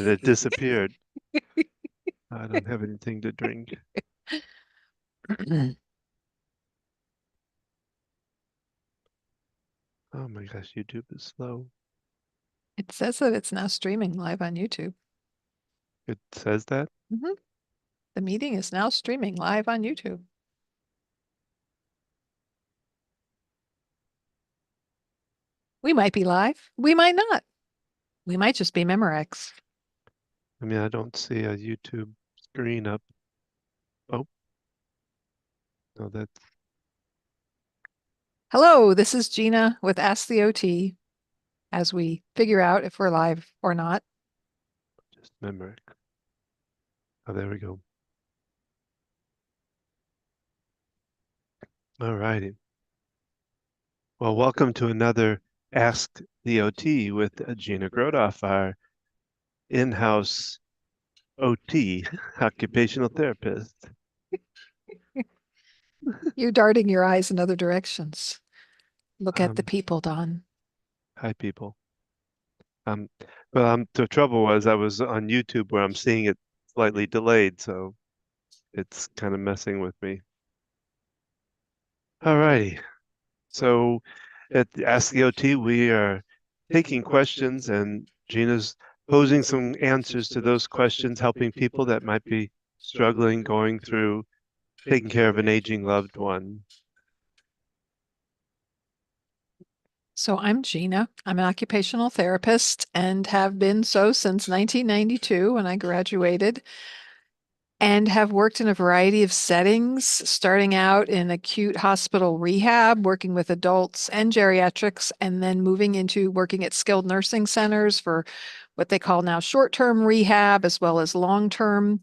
it disappeared. I don't have anything to drink. Oh my gosh, YouTube is slow. It says that it's now streaming live on YouTube. It says that? Mhm. The meeting is now streaming live on YouTube. We might be live. We might not. We might just be Memorex. I mean, I don't see a YouTube screen up. Oh, no, that's Hello, this is Gina with Ask the OT as we figure out if we're live or not. just Memory. Oh, there we go. All righty. Well, welcome to another Ask the OT with Gina Grothoff, our in-house OT, occupational therapist. You're darting your eyes in other directions. Look at the Um, people, Don. Hi, people. Um, the trouble was I was on YouTube where I'm seeing it slightly delayed, so it's kind of messing with me. All righty. So at Ask the OT, we are taking questions and Gina's posing some answers to those questions, helping people that might be struggling, going through taking care of an aging loved one. So I'm Gina. I'm an occupational therapist and have been so since 1992 when I graduated, and have worked in a variety of settings, starting out in acute hospital rehab, working with adults and geriatrics, and then moving into working at skilled nursing centers for what they call now short-term rehab, as well as long-term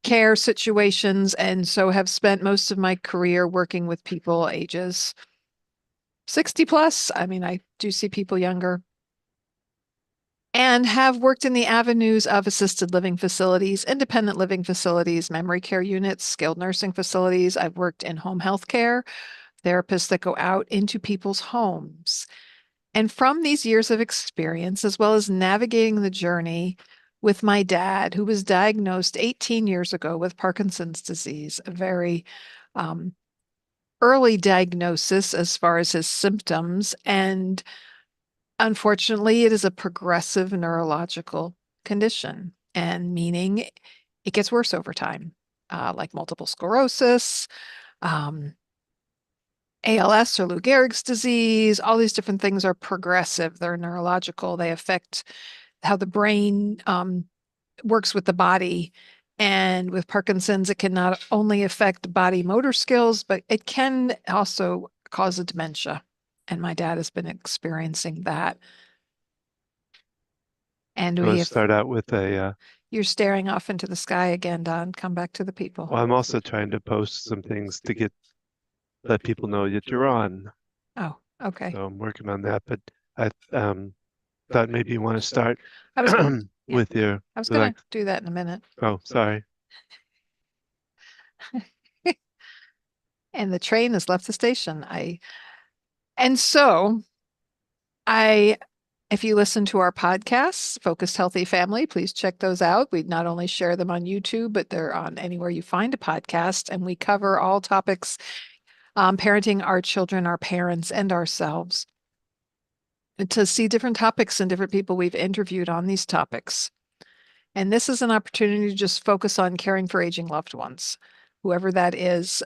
care situations. And so have spent most of my career working with people ages 60 plus. I mean, I do see people younger, and have worked in the avenues of assisted living facilities, independent living facilities, memory care units, skilled nursing facilities. I've worked in home health care, therapists that go out into people's homes. And from these years of experience, as well as navigating the journey with my dad, who was diagnosed 18 years ago with Parkinson's disease, a very um, early diagnosis as far as his symptoms, and unfortunately, it is a progressive neurological condition, and meaning it gets worse over time, like multiple sclerosis, um, ALS or Lou Gehrig's disease. All these different things are progressive. They're neurological. They affect how the brain works with the body. And with Parkinson's, it can not only affect body motor skills, but it can also cause a dementia. And my dad has been experiencing that. And I'm we going to have, start out with you're staring off into the sky again, Don. Come back to the people. well, I'm also trying to post some things to let people know that you're on. Oh, okay. So I'm working on that, but I thought maybe you want to start I was, yeah, with your, I was like, gonna do that in a minute. oh, sorry. And the train has left the station. And so I, if you listen to our podcasts, Focused Healthy Family, please check those out. We not only share them on YouTube, but they're on anywhere you find a podcast, and we cover all topics, parenting our children, our parents, and ourselves, to see different topics and different people we've interviewed on these topics. And this is an opportunity to just focus on caring for aging loved ones, whoever that is.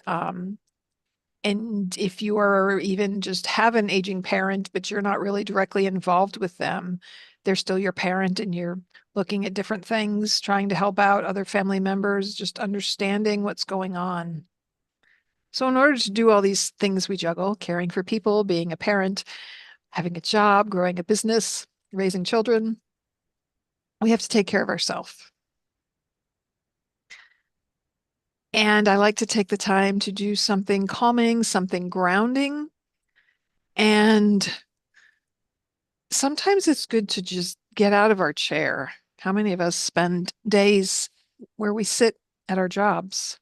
And if you are even just have an aging parent, but you're not really directly involved with them, they're still your parent, and you're looking at different things, trying to help out other family members, just understanding what's going on. So, in order to do all these things we juggle, caring for people, being a parent, having a job, growing a business, raising children, we have to take care of ourselves. And I like to take the time to do something calming, something grounding. And sometimes it's good to just get out of our chair. How many of us spend days where we sit at our jobs?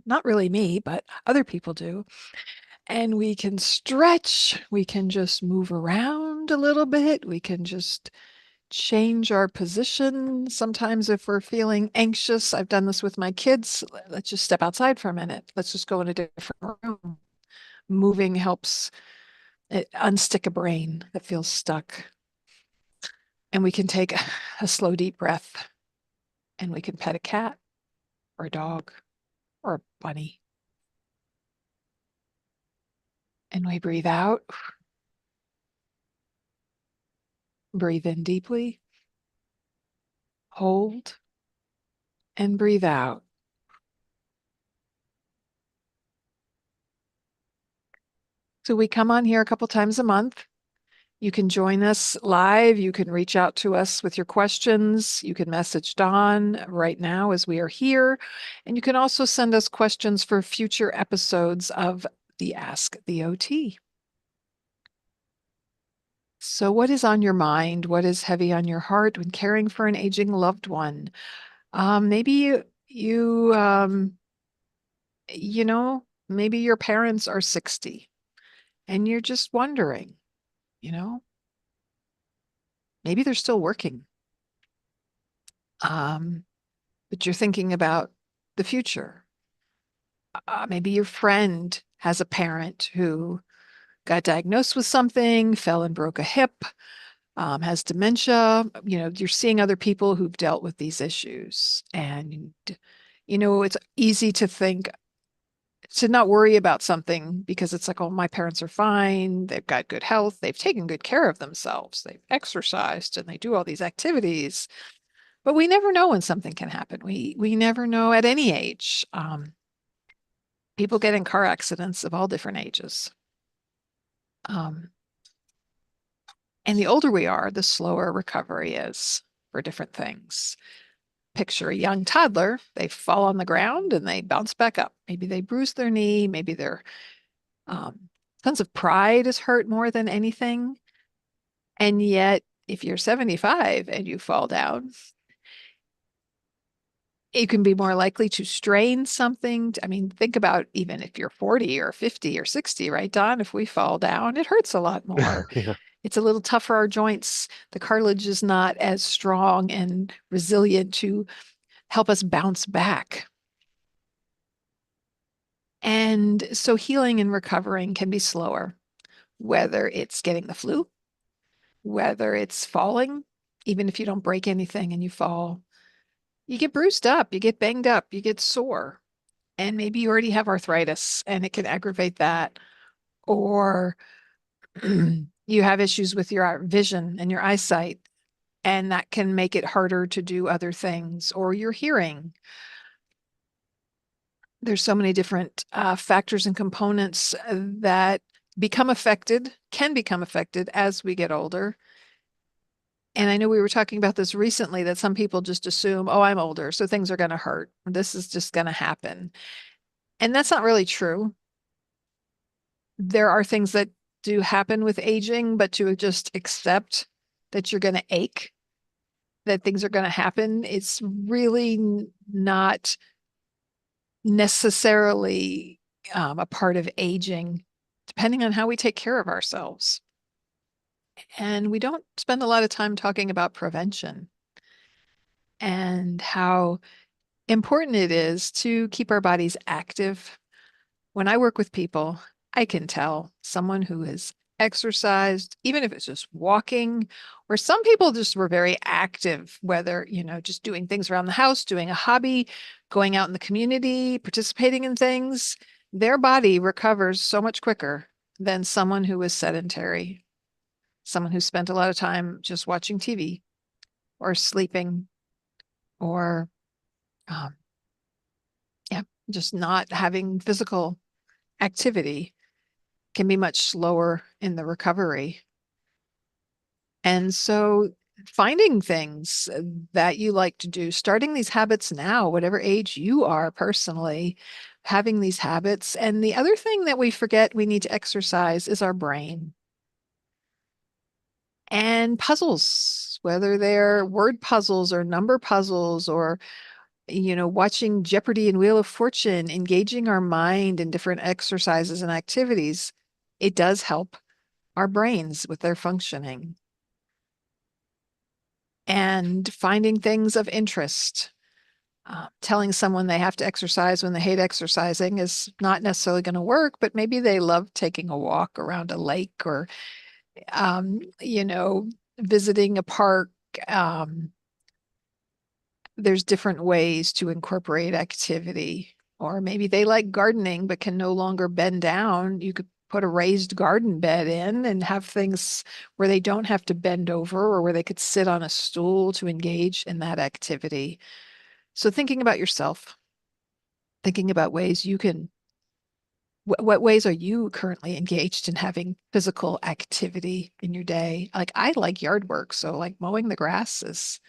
Not really me, but other people do. And we can stretch, we can just move around a little bit, we can just change our position. Sometimes if we're feeling anxious, I've done this with my kids. Let's just step outside for a minute. Let's just go in a different room. Moving helps it unstick a brain that feels stuck. And we can take a slow, deep breath and we can pet a cat or a dog or a bunny. And we breathe out, breathe in deeply, hold, and breathe out. So we come on here a couple times a month. You can join us live. You can reach out to us with your questions. You can message Dawn right now as we are here. And you can also send us questions for future episodes of the Ask the OT. So, what is on your mind? What is heavy on your heart when caring for an aging loved one? Maybe maybe your parents are 60 and you're just wondering, you know, maybe they're still working. But you're thinking about the future. Maybe your friend has a parent who got diagnosed with something, fell and broke a hip, has dementia. You're seeing other people who've dealt with these issues. And, it's easy to think, to not worry about something because it's like, oh, my parents are fine. They've got good health. They've taken good care of themselves. They've exercised and they do all these activities. But we never know when something can happen. We never know at any age. People get in car accidents of all different ages. Um, and the older we are, the slower recovery is for different things. Picture a young toddler, they fall on the ground and they bounce back up. Maybe they bruise their knee, maybe their sense of pride is hurt more than anything. And yet, if you're 75 and you fall down, you can be more likely to strain something. I mean, think about even if you're 40 or 50 or 60, right, Don? If we fall down, it hurts a lot more. Yeah. It's a little tough for our joints. The cartilage is not as strong and resilient to help us bounce back. And so healing and recovering can be slower, whether it's getting the flu, whether it's falling, even if you don't break anything and you fall, you get bruised up, you get banged up, you get sore. And maybe you already have arthritis and it can aggravate that. Or you have issues with your vision and your eyesight, and that can make it harder to do other things, or your hearing. There's so many different factors and components that can become affected as we get older. And I know we were talking about this recently that some people just assume, oh, I'm older, so things are going to hurt. This is just going to happen. And that's not really true. There are things that do happen with aging, but to just accept that you're going to ache, that things are going to happen, it's really not necessarily a part of aging, depending on how we take care of ourselves. And we don't spend a lot of time talking about prevention and how important it is to keep our bodies active. When I work with people, I can tell someone who has exercised, even if it's just walking, or some people just were very active, whether, just doing things around the house, doing a hobby, going out in the community, participating in things, their body recovers so much quicker than someone who was sedentary, someone who spent a lot of time just watching TV or sleeping or, um, yeah, just not having physical activity can be much slower in the recovery. And so finding things that you like to do, starting these habits now, whatever age you are personally, having these habits. And the other thing that we forget we need to exercise is our brain. And puzzles, whether they're word puzzles or number puzzles or watching Jeopardy and Wheel of Fortune, engaging our mind in different exercises and activities, it does help our brains with their functioning. and finding things of interest. Telling someone they have to exercise when they hate exercising is not necessarily going to work, but maybe they love taking a walk around a lake or, you know, visiting a park. Um, there's different ways to incorporate activity. Or maybe they like gardening but can no longer bend down. You could put a raised garden bed in and have things where they don't have to bend over or where they could sit on a stool to engage in that activity. So thinking about yourself, thinking about ways you can, what ways are you currently engaged in having physical activity in your day? Like I like yard work, so like mowing the grass is,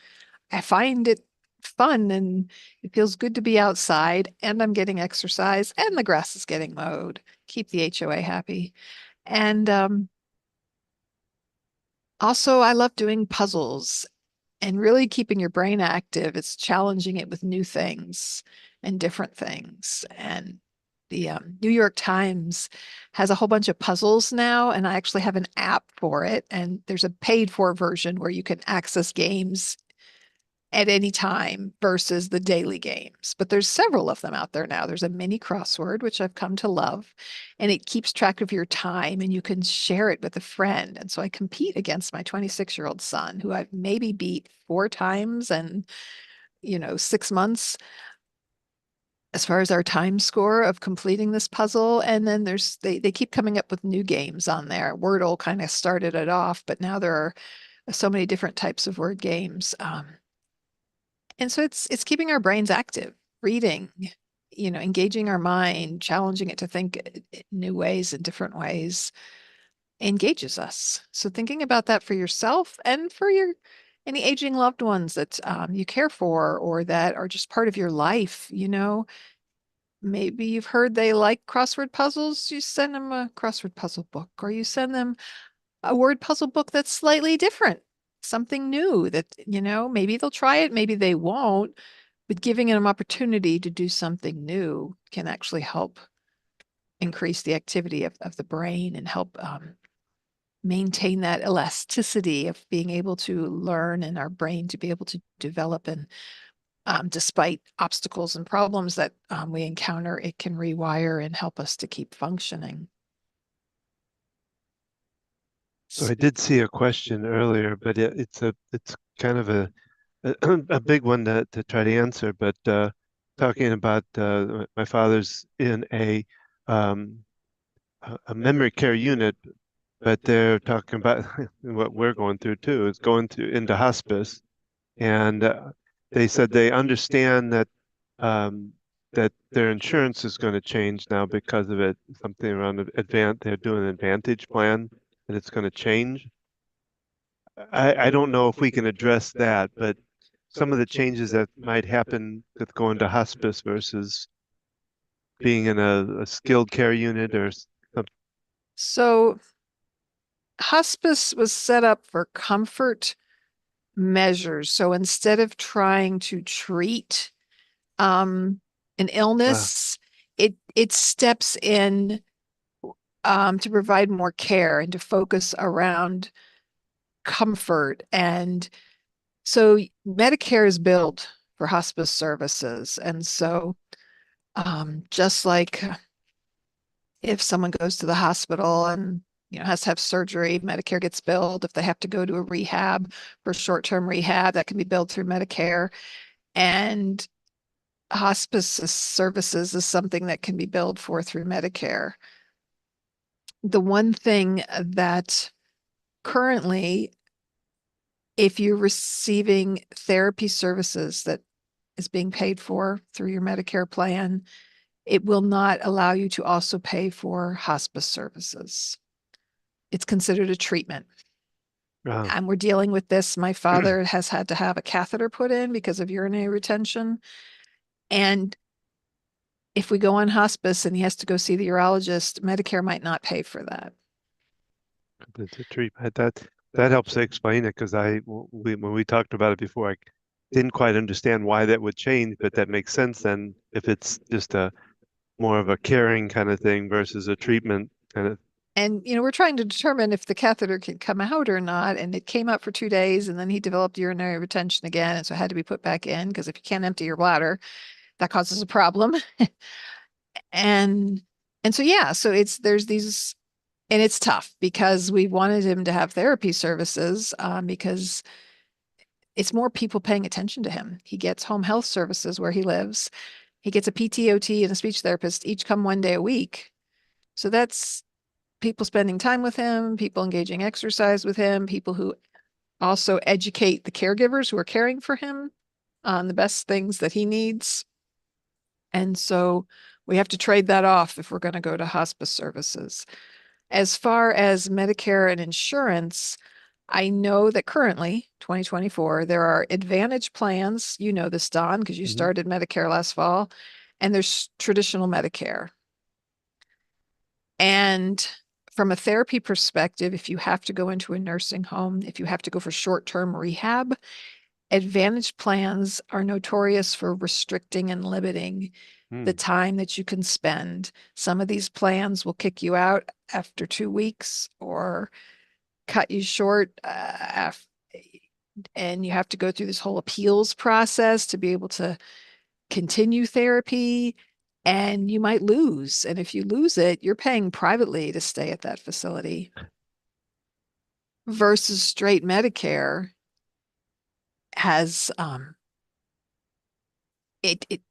I find it fun and it feels good to be outside and I'm getting exercise and the grass is getting mowed. Keep the HOA happy. And also, I love doing puzzles and really keeping your brain active. It's challenging it with new things and different things. And the New York Times has a whole bunch of puzzles now, and I actually have an app for it. And there's a paid for version where you can access games at any time versus the daily games. But there's several of them out there now. There's a mini crossword, which I've come to love, and it keeps track of your time and you can share it with a friend. And so I compete against my 26-year-old son, who I've maybe beat 4 times and, 6 months as far as our time score of completing this puzzle. And then they keep coming up with new games on there. Wordle kind of started it off, but now there are so many different types of word games. And so it's keeping our brains active, reading, engaging our mind, challenging it to think new ways and different ways engages us. So thinking about that for yourself and for your any aging loved ones that you care for or that are just part of your life, maybe you've heard they like crossword puzzles. You send them a crossword puzzle book, or you send them a word puzzle book that's slightly different, something new that, maybe they'll try it, maybe they won't, but giving them opportunity to do something new can actually help increase the activity of the brain and help maintain that elasticity of being able to learn and our brain to be able to develop. And despite obstacles and problems that we encounter, it can rewire and help us to keep functioning. So I did see a question earlier, but it's kind of a big one to try to answer. But talking about my father's in um, a memory care unit, but they're talking about what we're going through too, is going to into hospice, and they said they understand um, that their insurance is going to change now because of it. Something around they're doing an Advantage plan, and it's going to change. I don't know if we can address that, but some of the changes that might happen with going to hospice versus being in a skilled care unit or something. So, hospice was set up for comfort measures. So, instead of trying to treat an Wow. illness, it steps in to provide more care and to focus around comfort. And so Medicare is billed for hospice services. And so just like if someone goes to the hospital and has to have surgery, Medicare gets billed. If they have to go to a rehab for short-term rehab, that can be billed through Medicare. And hospice services is something that can be billed for through Medicare. The one thing that currently, if you're receiving therapy services that is being paid for through your Medicare plan, it will not allow you to also pay for hospice services. It's considered a treatment. Wow. And we're dealing with this. My father has had to have a catheter put in because of urinary retention. And if we go on hospice and he has to go see the urologist, Medicare might not pay for that. It's a treatment. That helps to explain it because when we talked about it before, I didn't quite understand why that would change, but that makes sense then if it's just a more of a caring kind of thing versus a treatment kind of. And, we're trying to determine if the catheter can come out or not. And it came out for 2 days, and then he developed urinary retention again. And so it had to be put back in because if you can't empty your bladder, that causes a problem. And so yeah, so there's these, and it's tough because we wanted him to have therapy services, because it's more people paying attention to him. He gets home health services where he lives. He gets a PTOT and a speech therapist each come 1 day a week. So that's people spending time with him, people engaging exercise with him, people who also educate the caregivers who are caring for him on the best things that he needs. And so we have to trade that off if we're going to go to hospice services. As far as Medicare and insurance, I know that currently, 2024, there are Advantage plans. You know this, Don, because you Mhm. started Medicare last fall, and there's traditional Medicare. And from a therapy perspective, if you have to go into a nursing home, if you have to go for short-term rehab, Advantage plans are notorious for restricting and limiting the Mm. time that you can spend. Some of these plans will kick you out after 2 weeks or cut you short, and you have to go through this whole appeals process to be able to continue therapy, and you might lose. And if you lose it, you're paying privately to stay at that facility versus straight Medicare has it it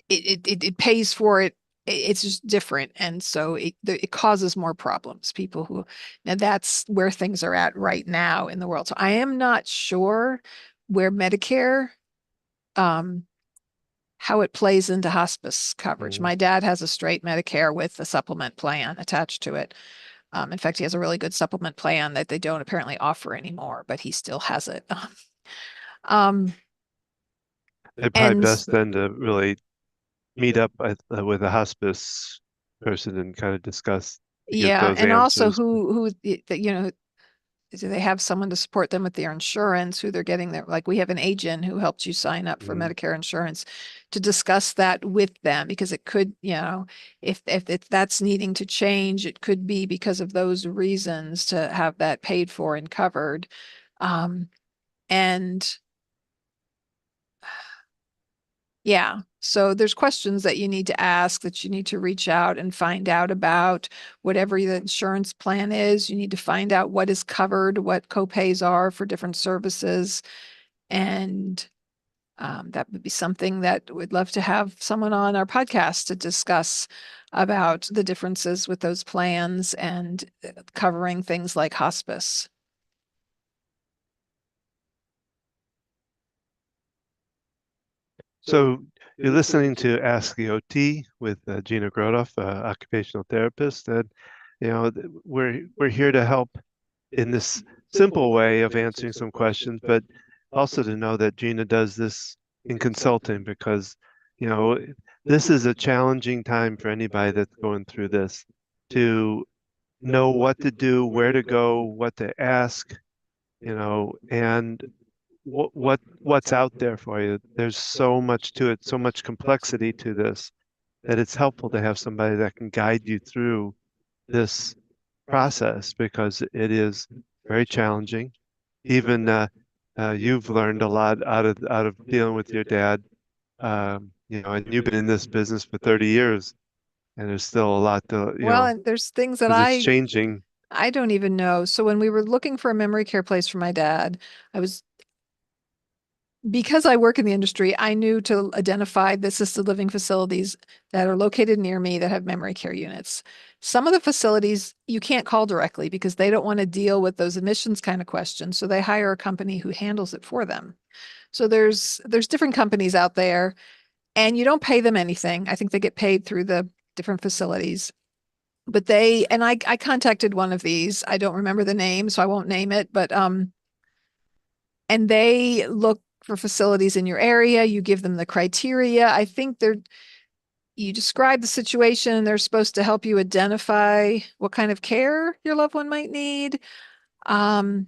it pays for it. It's just different, and so it causes more problems. People who now that's where things are at right now in the world. So I am not sure where Medicare, um, how it plays into hospice coverage. Mhm. My dad has a straight Medicare with a supplement plan attached to it. In fact, he has a really good supplement plan that they don't apparently offer anymore, but he still has it. Um, It'd probably and best then to really meet up with a hospice person and kind of discuss to get yeah, those and also answers. who do they have someone to support them with their insurance, who they're getting there? Like we have an agent who helps you sign up for Mhm. Medicare insurance to discuss that with them because it could, if that's needing to change, it could be because of those reasons to have that paid for and covered. Um, and Yeah. So there's questions that you need to ask, that you need to reach out and find out about. Whatever the insurance plan is, you need to find out what is covered, what copays are for different services. And that would be something that we'd love to have someone on our podcast to discuss about the differences with those plans and covering things like hospice. So you're listening to Ask the OT with Gina Grothoff, occupational therapist, and we're here to help in this simple way of answering some questions, but also to know that Gina does this in consulting because, you know, this is a challenging time for anybody that's going through this to know what to do, where to go, what to ask, and what's out there for you. There's so much to it, so much complexity to this that it's helpful to have somebody that can guide you through this process because it is very challenging. Even you've learned a lot out of dealing with your dad, and you've been in this business for 30 years, and there's still a lot to, Well, and there's things that because it's changing. I don't even know. So when we were looking for a memory care place for my dad, I was because I work in the industry, I knew to identify the assisted living facilities that are located near me that have memory care units. Some of the facilities you can't call directly because they don't want to deal with those admissions kind of questions. So they hire a company who handles it for them. So there's different companies out there and you don't pay them anything. I think they get paid through the different facilities. But I contacted one of these. I don't remember the name, so I won't name it, but and they look for facilities in your area. You give them the criteria. I think you describe the situation. They're supposed to help you identify what kind of care your loved one might need. Um,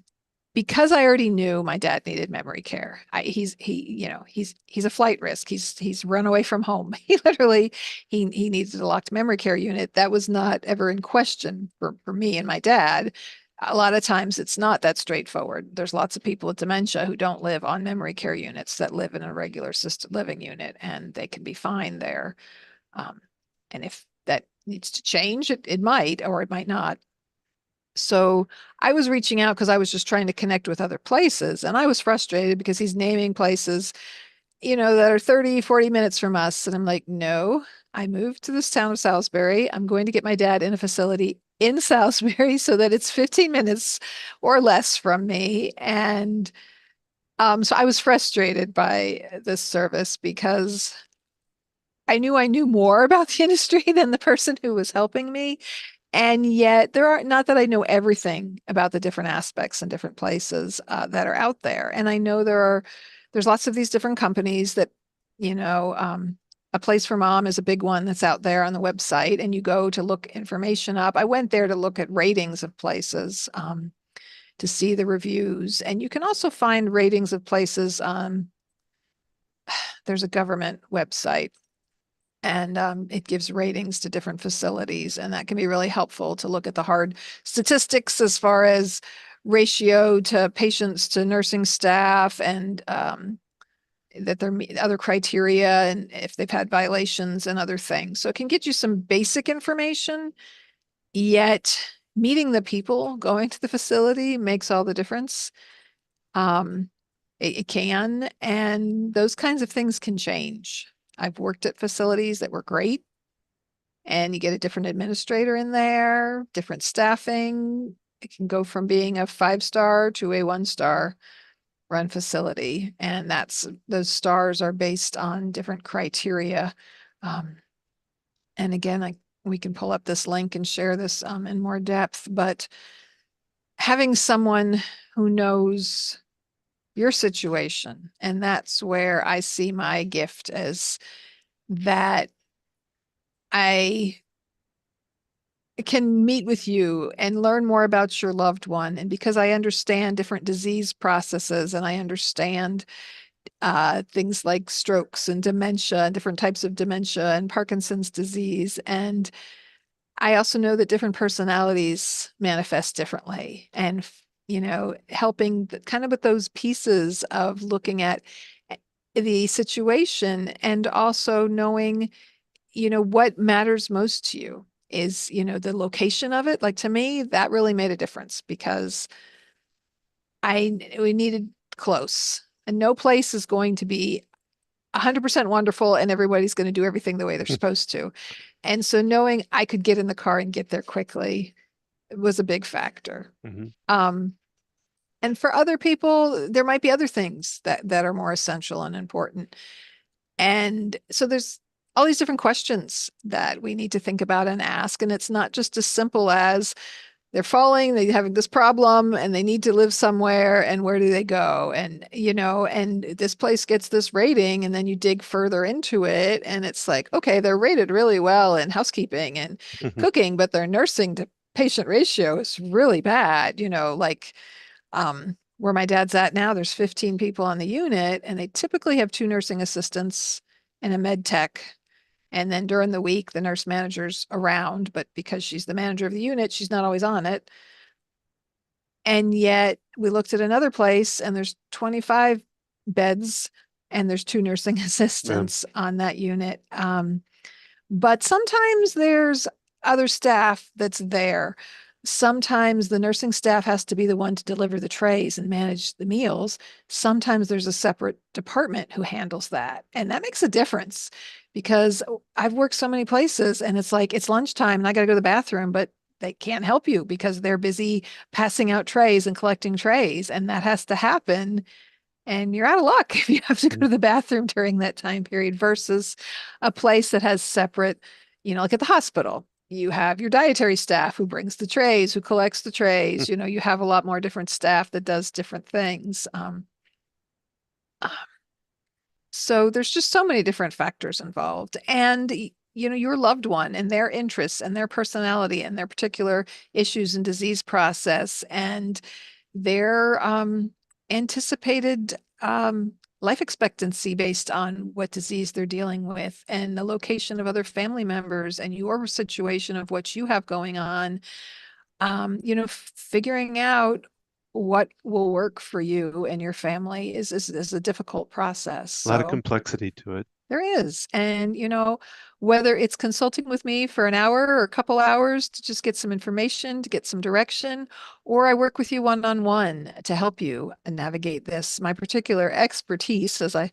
because I already knew my dad needed memory care. He's a flight risk. He's run away from home. He literally he needs a locked memory care unit. That was not ever in question for me and my dad. A lot of times it's not that straightforward. There's lots of people with dementia who don't live on memory care units that live in a regular assisted living unit, and they can be fine there. Um, and if that needs to change, it might or it might not. So I was reaching out because I was just trying to connect with other places. And I was frustrated because he's naming places, that are 30, 40 minutes from us. And I'm like, no, I moved to this town of Salisbury. I'm going to get my dad in a facility in Salisbury so that it's 15 minutes or less from me. And so I was frustrated by this service because I knew more about the industry than the person who was helping me. And yet, there are not that I know everything about the different aspects and different places that are out there. And I know there's lots of these different companies that, you know, um, a place for mom is a big one that's out there on the website, and you go to look information up. I went there to look at ratings of places to see the reviews, and you can also find ratings of places. There's a government website and it gives ratings to different facilities. And that can be really helpful to look at the hard statistics as far as ratio to patients to nursing staff and that there are other criteria and if they've had violations and other things. So it can get you some basic information, yet meeting the people going to the facility makes all the difference. Um, it can, and those kinds of things can change. I've worked at facilities that were great, and you get a different administrator in there, different staffing. It can go from being a 5-star to a 1-star run facility. And those stars are based on different criteria. Um, and again, we can pull up this link and share this in more depth, but having someone who knows your situation, and that's where I see my gift as that I can meet with you and learn more about your loved one. And because I understand different disease processes and I understand things like strokes and dementia and different types of dementia and Parkinson's disease. And I also know that different personalities manifest differently. And, helping kind of with those pieces of looking at the situation and also knowing what matters most to you is, the location of it. Like to me, that really made a difference because we needed close. And no place is going to be 100% wonderful and everybody's going to do everything the way they're supposed to. And so knowing I could get in the car and get there quickly was a big factor. Mhm. And for other people, there might be other things that are more essential and important. And so there's all these different questions that we need to think about and ask. And it's not just as simple as they're falling, they're having this problem, and they need to live somewhere. And where do they go? And, and this place gets this rating. And then you dig further into it. And it's like, okay, they're rated really well in housekeeping and cooking, but their nursing to patient ratio is really bad, where my dad's at now, there's 15 people on the unit, and they typically have 2 nursing assistants and a med tech. And then during the week, the nurse manager's around, but because she's the manager of the unit, she's not always on it. And yet we looked at another place and there's 25 beds and there's 2 nursing Yeah. assistants on that unit. But sometimes there's other staff that's there. Sometimes the nursing staff has to be the one to deliver the trays and manage the meals. Sometimes there's a separate department who handles that. And that makes a difference because I've worked so many places and it's like it's lunchtime and I got to go to the bathroom, but they can't help you because they're busy passing out trays and collecting trays. And that has to happen and you're out of luck if you have to go to the bathroom during that time period versus a place that has separate, like at the hospital. You have your dietary staff who brings the trays, who collects the trays. You have a lot more different staff that does different things. Uh, so there's just so many different factors involved. And, your loved one and their interests and their personality and their particular issues and disease process and their anticipated life expectancy based on what disease they're dealing with and the location of other family members and your situation of what you have going on. Figuring out what will work for you and your family is a difficult process. A lot of So complexity to it. there is. And, whether it's consulting with me for an hour or a couple hours to just get some information, to get some direction, or I work with you one on one to help you navigate this. My particular expertise, as I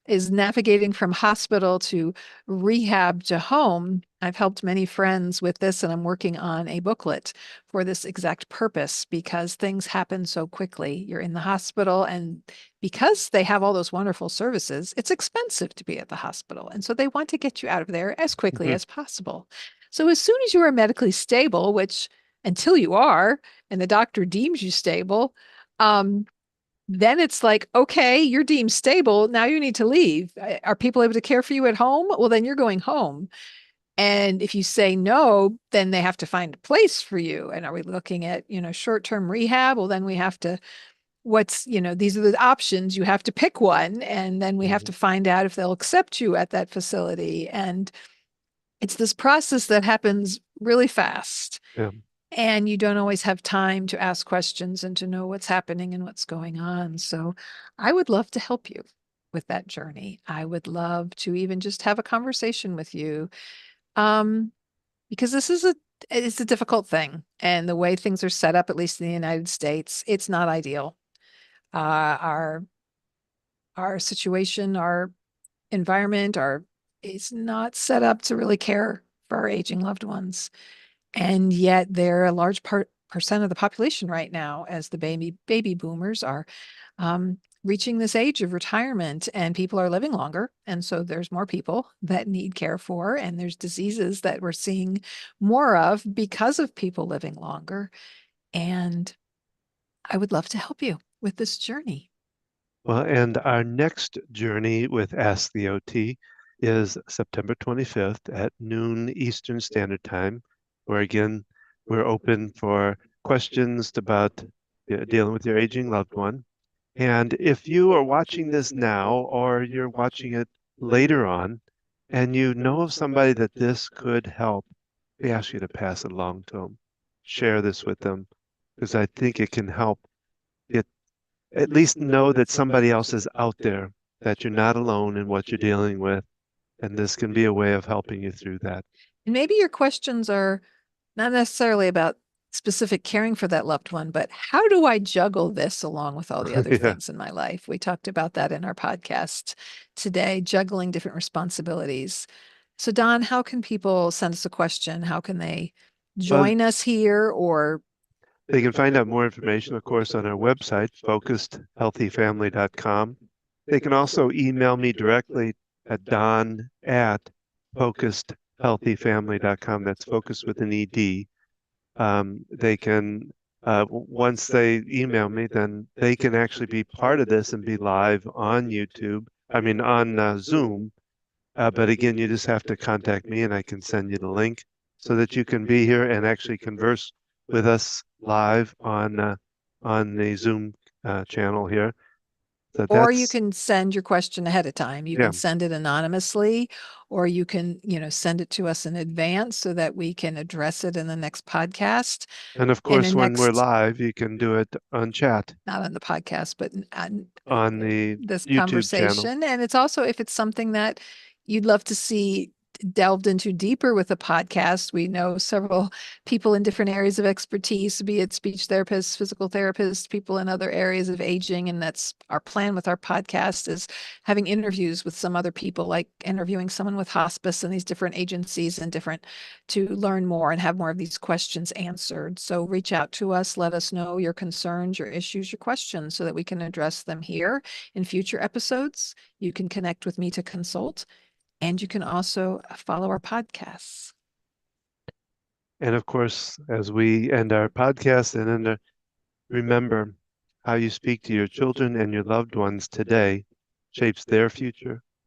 is navigating from hospital to rehab to home. I've helped many friends with this, and I'm working on a booklet for this exact purpose because things happen so quickly. You're in the hospital, and because they have all those wonderful services, it's expensive to be at the hospital. And so they want to get you out of there as quickly Mhm. as possible. So as soon as you are medically stable, which until you are, and the doctor deems you stable, um, then it's like, okay, you're deemed stable. Now you need to leave. Are people able to care for you at home? Well, then you're going home. And if you say no, then they have to find a place for you. And are we looking at, short-term rehab? Well, then we have to, these are the options. You have to pick one. And then we have Mhm. to find out if they'll accept you at that facility. And it's this process that happens really fast. Yeah. And you don't always have time to ask questions and to know what's happening and what's going on. So I would love to help you with that journey. I would love to even just have a conversation with you. Um, because it's a difficult thing. And the way things are set up, at least in the United States, it's not ideal. Our situation, our environment, our is not set up to really care for our aging loved ones. And yet they're a large percent of the population right now as the baby boomers are reaching this age of retirement and people are living longer. And so there's more people that need care for, and there's diseases that we're seeing more of because of people living longer. And I would love to help you with this journey. Well, and our next journey with Ask the OT is September 25th at noon Eastern Standard Time, where again, we're open for questions about dealing with your aging loved one. And if you are watching this now or you're watching it later on and you know of somebody that this could help, we ask you to pass it along to them. Share this with them because I think it can help it at least know that somebody else is out there, that you're not alone in what you're dealing with. And this can be a way of helping you through that. And maybe your questions are not necessarily about specific caring for that loved one, but how do I juggle this along with all the other Yeah. things in my life? We talked about that in our podcast today, juggling different responsibilities. So, Don, how can people send us a question? How can they Well, join us here or they can find out more information, of course, on our website, focusedhealthyfamily.com. They can also email me directly at don@focusedhealthyfamily.com. That's focused with an ED. They can, once they email me, then they can actually be part of this and be live on YouTube. I mean, on Zoom. But again, you just have to contact me and I can send you the link so that you can be here and actually converse with us live on the Zoom channel here. So you that's, can send your question ahead of time. You yeah. can send it anonymously, or you can, send it to us in advance so that we can address it in the next podcast, And of in the course, when we're next live, you can do it on chat not on the podcast, but on on the this YouTube channel. conversation. And it's also if it's something that you'd love to see delved into deeper with a podcast. We know several people in different areas of expertise, be it speech therapists, physical therapists, people in other areas of aging. And that's our plan with our podcast is having interviews with some other people, like interviewing someone with hospice and these different agencies and different to learn more and have more of these questions answered. So reach out to us, let us know your concerns, your issues, your questions so that we can address them here in future episodes. You can connect with me to consult. And you can also follow our podcasts. And of course, as we end our podcast and remember how you speak to your children and your loved ones today shapes their future